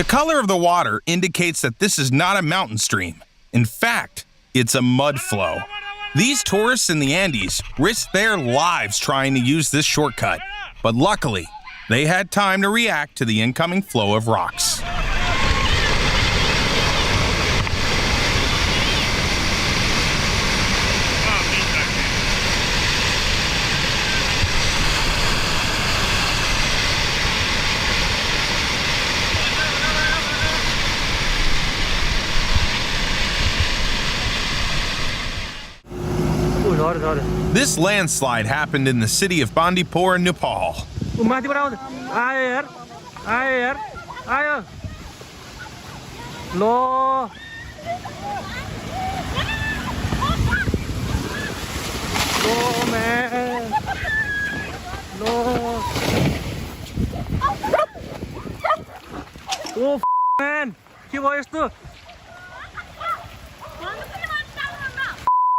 The color of the water indicates that this is not a mountain stream. In fact, it's a mud flow. These tourists in the Andes risked their lives trying to use this shortcut, but luckily, they had time to react to the incoming flow of rocks. This landslide happened in the city of Bandipur, Nepal.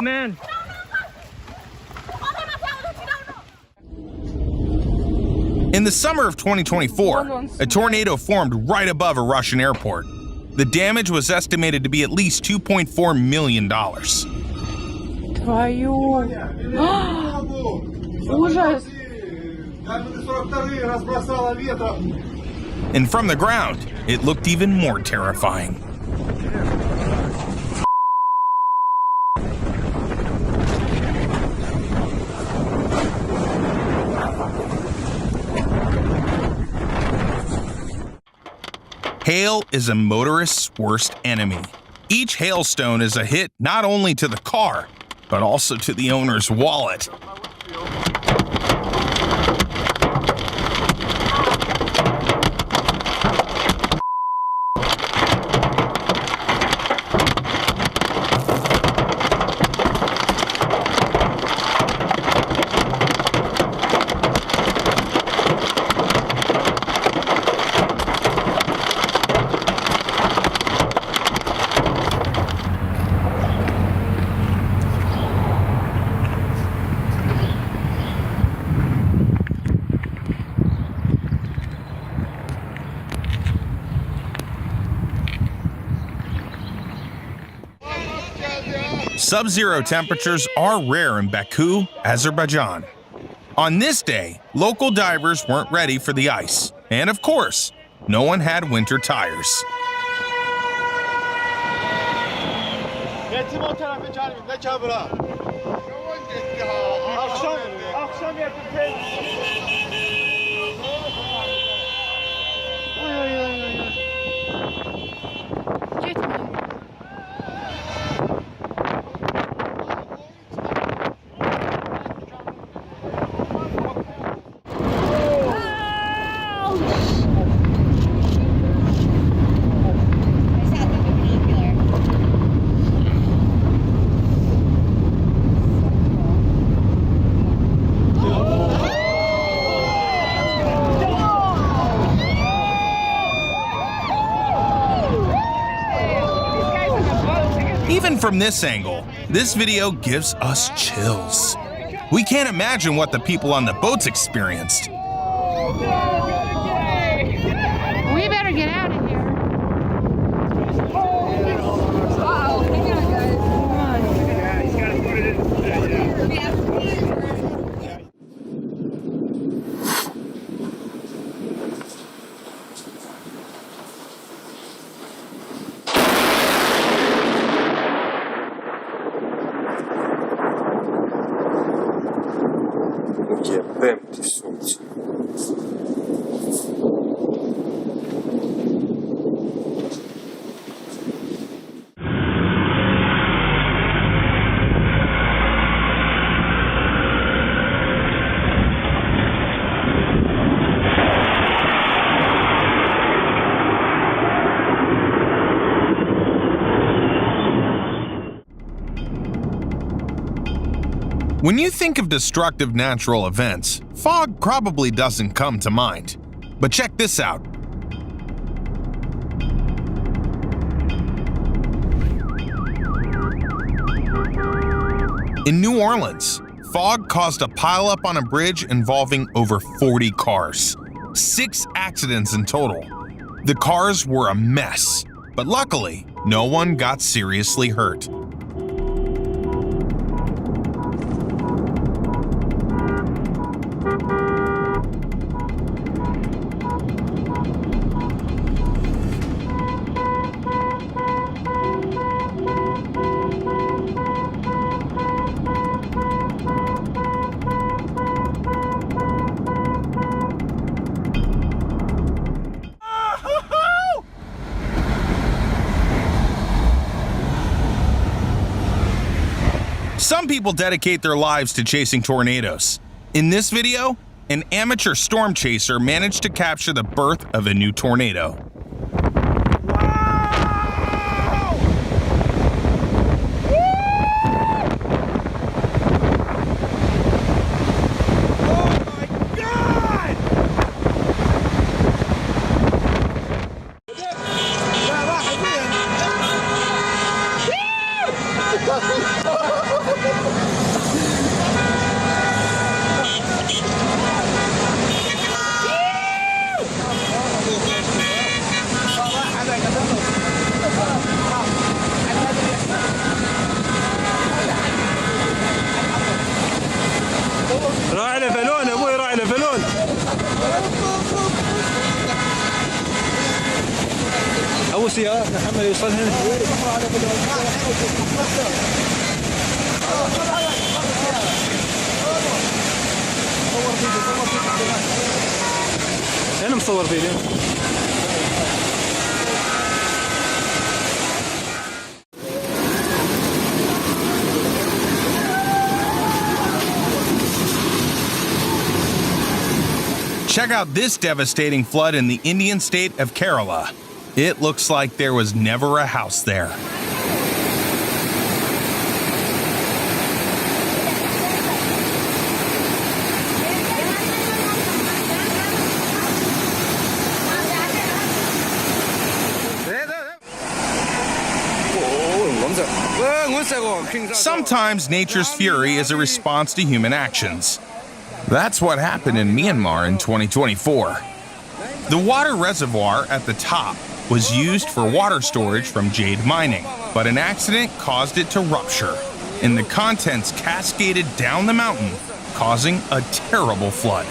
Man. In the summer of 2024, a tornado formed right above a Russian airport. The damage was estimated to be at least $2.4 million. And from the ground, it looked even more terrifying. Hail is a motorist's worst enemy. Each hailstone is a hit not only to the car, but also to the owner's wallet. Sub-zero temperatures are rare in Baku, Azerbaijan. On this day, local divers weren't ready for the ice, and of course, no one had winter tires. Even from this angle, this video gives us chills. We can't imagine what the people on the boats experienced. We better get out of here. Empty солнце. When you think of destructive natural events, fog probably doesn't come to mind. But check this out. In New Orleans, fog caused a pileup on a bridge involving over 40 cars. 6 accidents in total. The cars were a mess, but luckily, no one got seriously hurt. Some people dedicate their lives to chasing tornadoes. In this video, an amateur storm chaser managed to capture the birth of a new tornado. راعي لفلون ابوي راعي لفلون ابو سيارة محمد يوصل هنا انا مصور فيديو Check out this devastating flood in the Indian state of Kerala. It looks like there was never a house there. Sometimes nature's fury is a response to human actions. That's what happened in Myanmar in 2024. The water reservoir at the top was used for water storage from jade mining, but an accident caused it to rupture, and the contents cascaded down the mountain, causing a terrible flood.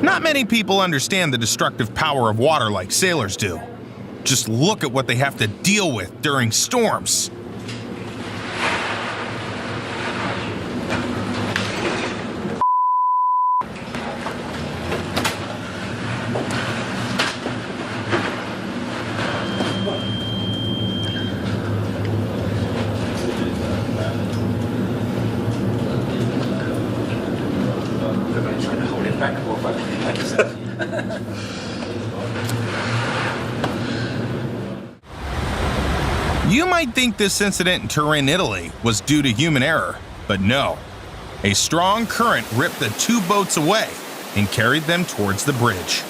Not many people understand the destructive power of water like sailors do. Just look at what they have to deal with during storms. You might think this incident in Turin, Italy was due to human error, but no. A strong current ripped the two boats away and carried them towards the bridge.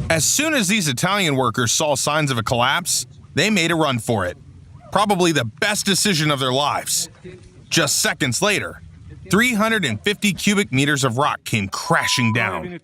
As soon as these Italian workers saw signs of a collapse, they made a run for it. Probably the best decision of their lives. Just seconds later, 350 cubic meters of rock came crashing down.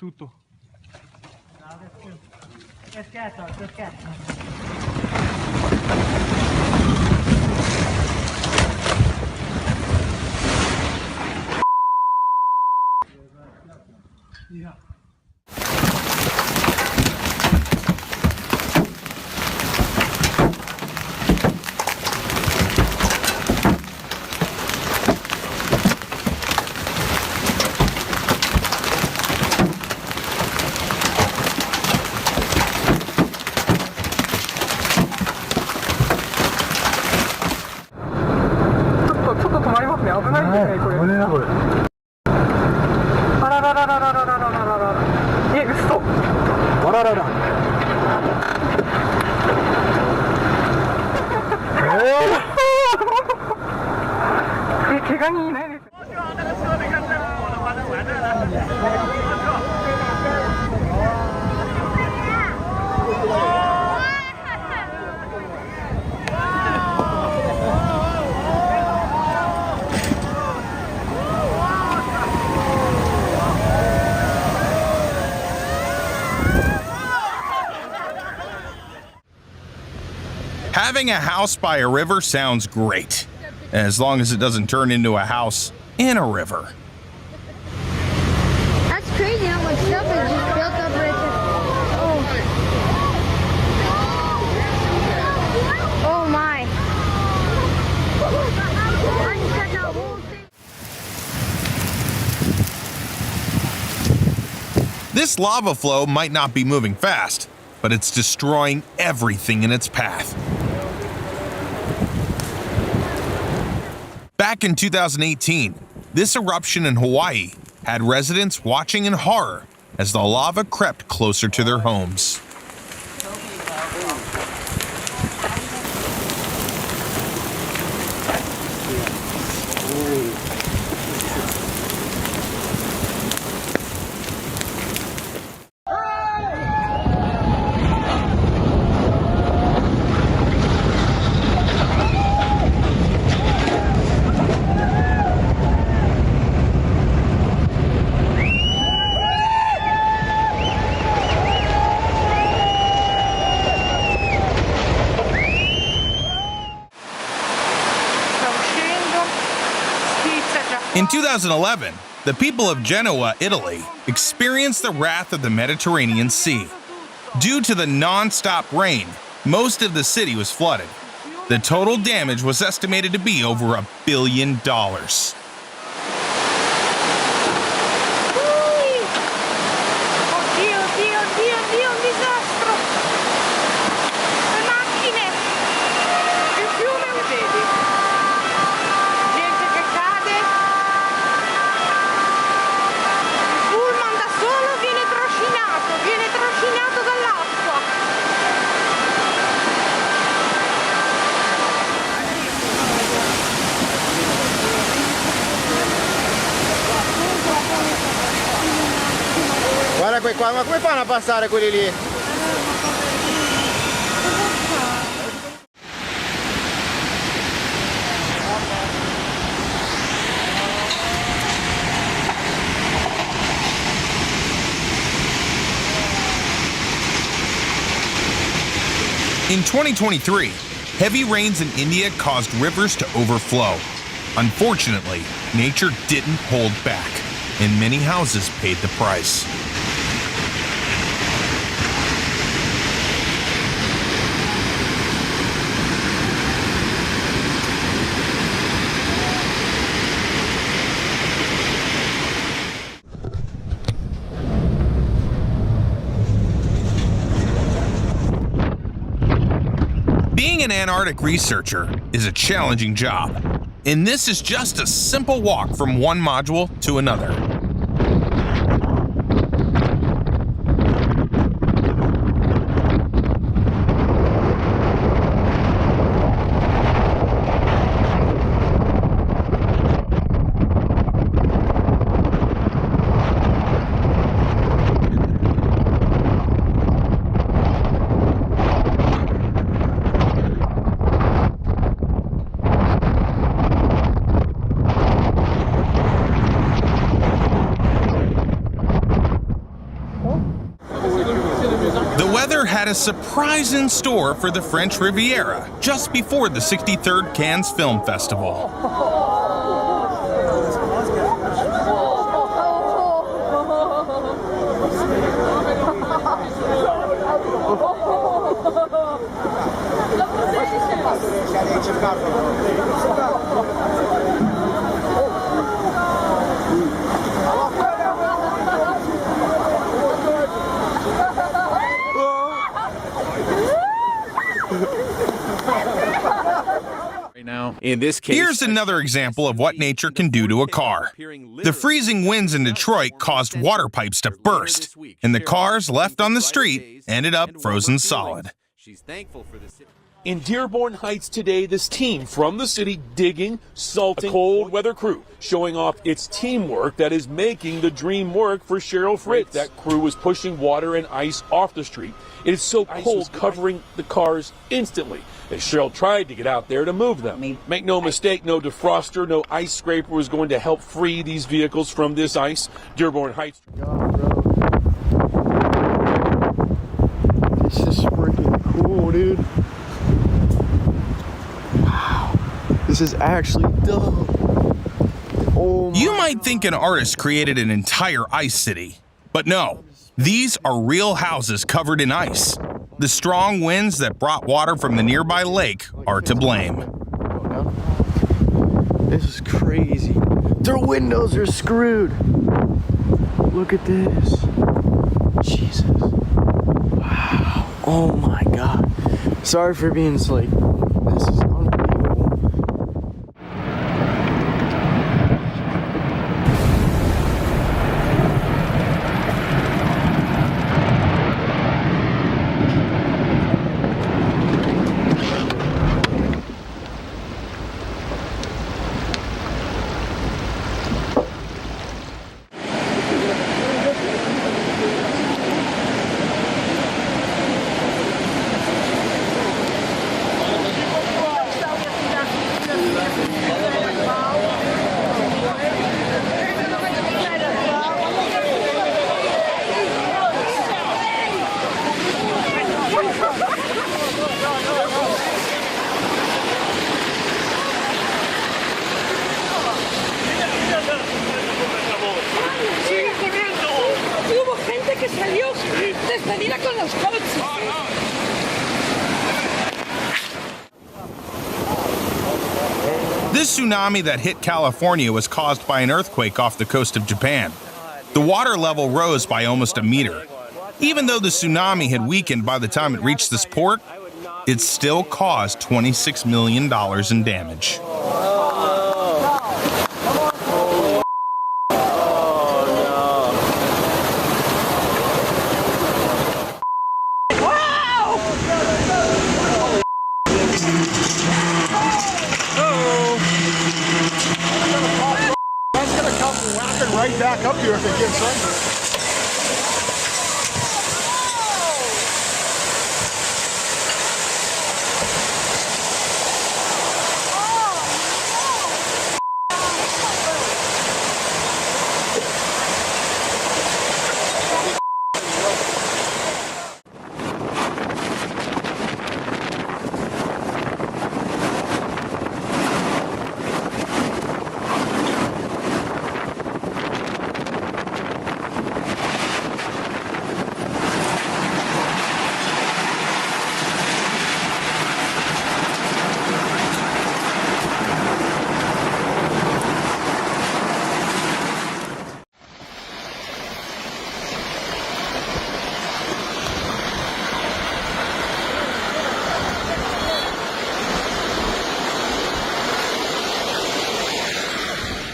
Having a house by a river sounds great, as long as it doesn't turn into a house in a river. That's crazy how much stuff is just built up right there. Oh my. This lava flow might not be moving fast, but it's destroying everything in its path. Back in 2018, this eruption in Hawaii had residents watching in horror as the lava crept closer to their homes. In 2011, the people of Genoa, Italy, experienced the wrath of the Mediterranean Sea. Due to the non-stop rain, most of the city was flooded. The total damage was estimated to be over $1 billion. Guarda quei qua, ma come fanno a passare quelli lì? In 2023, heavy rains in India caused rivers to overflow. Unfortunately, nature didn't hold back, and many houses paid the price. Being an Antarctic researcher is a challenging job, and this is just a simple walk from one module to another. Had a surprise in store for the French Riviera just before the 63rd Cannes Film Festival. In this case, here's another example of what nature can do to a car. The freezing winds in Detroit caused water pipes to burst, and the cars left on the street ended up frozen solid. She's thankful for the In Dearborn Heights today, this team from the city digging, salting, a cold weather crew showing off its teamwork that is making the dream work for Cheryl Fritz. That crew was pushing water and ice off the street. It is so cold, covering the cars instantly as Cheryl tried to get out there to move them. Make no mistake, no defroster, no ice scraper was going to help free these vehicles from this ice. Dearborn Heights. God, bro. This is freaking cool, dude. Wow. This is actually dope. Oh my You might think an artist created an entire ice city, but no. These are real houses covered in ice. The strong winds that brought water from the nearby lake are to blame. This is crazy. Their windows are screwed. Look at this. Jesus. Wow. Oh my God. Sorry for being like, this is unbelievable. This tsunami that hit California was caused by an earthquake off the coast of Japan. The water level rose by almost a meter. Even though the tsunami had weakened by the time it reached this port, it still caused $26 million in damage. Right back up here if it gets under.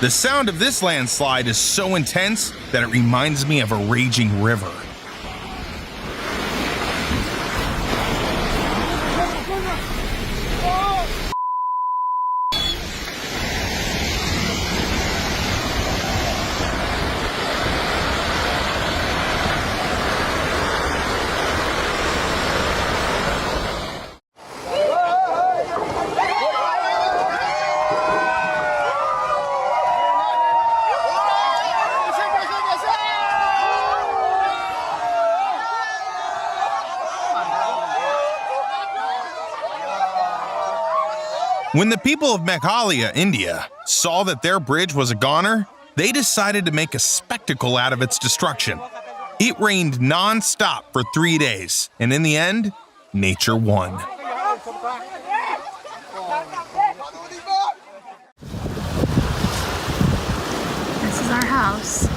The sound of this landslide is so intense that it reminds me of a raging river. When the people of Meghalaya, India, saw that their bridge was a goner, they decided to make a spectacle out of its destruction. It rained non-stop for 3 days, and in the end, nature won. This is our house.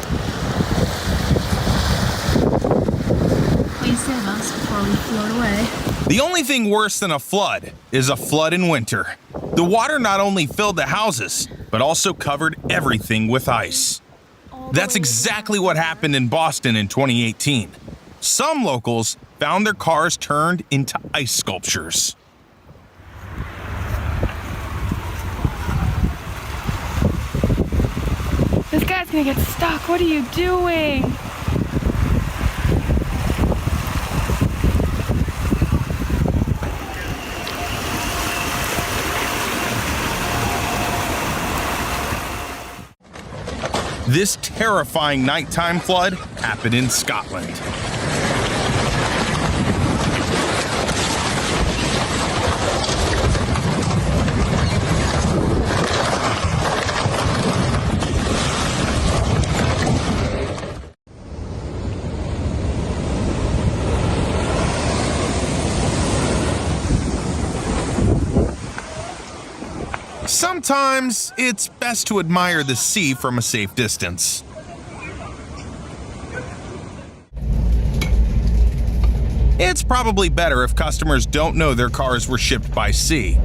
Please save us before we float away. The only thing worse than a flood is a flood in winter. The water not only filled the houses, but also covered everything with ice. That's exactly what happened in Boston in 2018. Some locals found their cars turned into ice sculptures. This guy's gonna get stuck. What are you doing? This terrifying nighttime flood happened in Scotland. Sometimes it's best to admire the sea from a safe distance. It's probably better if customers don't know their cars were shipped by sea.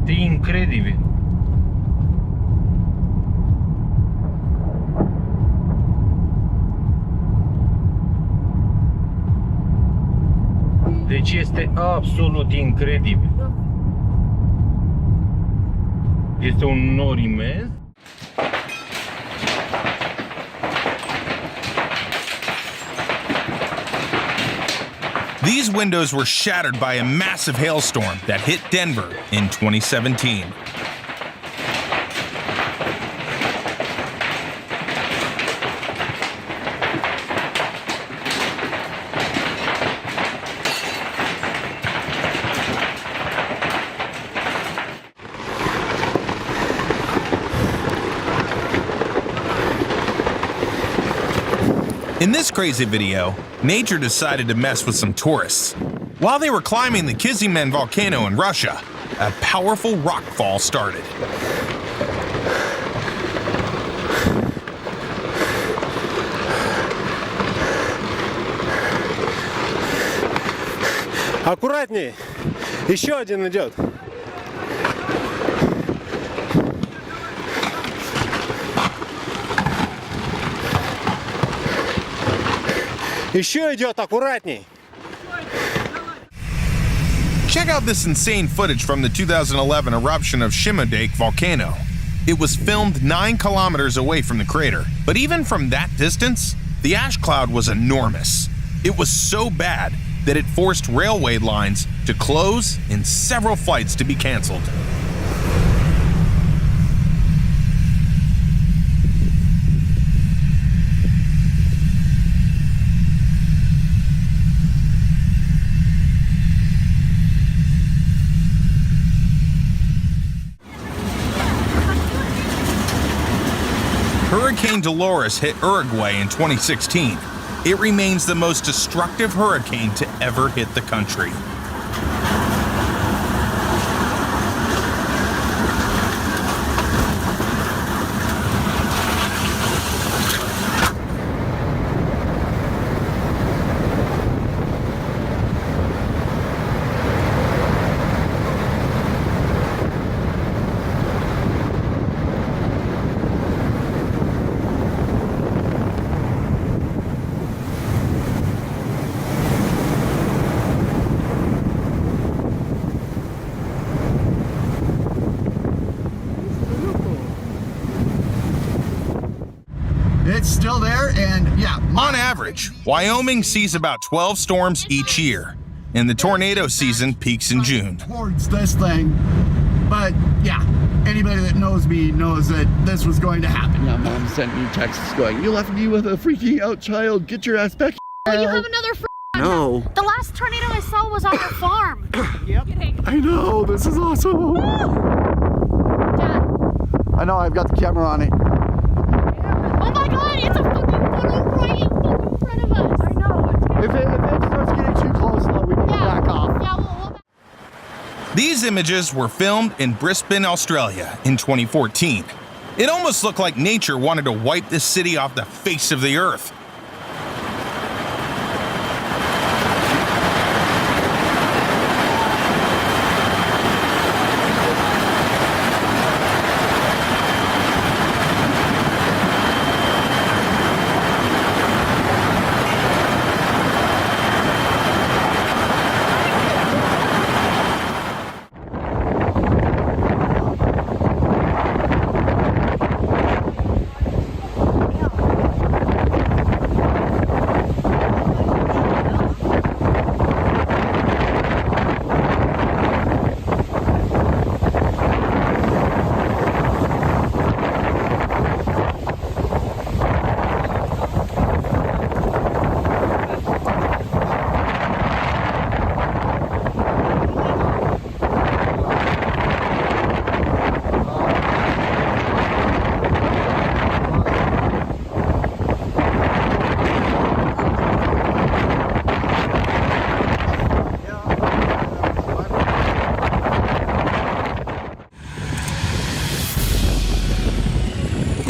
Incredibil. Deci este absolut incredibil. Este un nor imens. These windows were shattered by a massive hailstorm that hit Denver in 2017. In this crazy video, nature decided to mess with some tourists. While they were climbing the Kizilmen volcano in Russia, a powerful rockfall started. Аккуратней. Еще один идет. Еще идет, аккуратней. Check out this insane footage from the 2011 eruption of Shimodak volcano. It was filmed 9 kilometers away from the crater, but even from that distance, the ash cloud was enormous. It was so bad that it forced railway lines to close and several flights to be canceled. Hurricane Dolores hit Uruguay in 2016. It remains the most destructive hurricane to ever hit the country. still there, and yeah. On average, Wyoming sees about 12 storms each year, and the tornado season peaks in June. Towards this thing, but yeah, anybody that knows me knows that this was going to happen. Yeah, Mom sent me texts going, "You left me with a freaking out child. Get your ass back." Oh, you have another No. The last tornado I saw was on your farm. Yep. I know. This is awesome. Dad. I know. I've got the camera on it. Oh my God! It's a fucking photo right in front of us. I know. If it starts getting too close, though, we need to back off. Yeah, we'll These images were filmed in Brisbane, Australia in 2014. It almost looked like nature wanted to wipe this city off the face of the earth.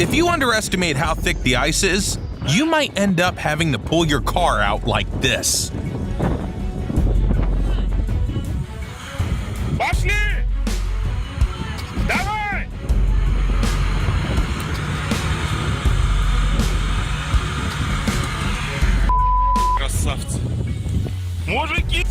If you underestimate how thick the ice is, you might end up having to pull your car out like this. Пошли! Давай! Красавцы. Мужики!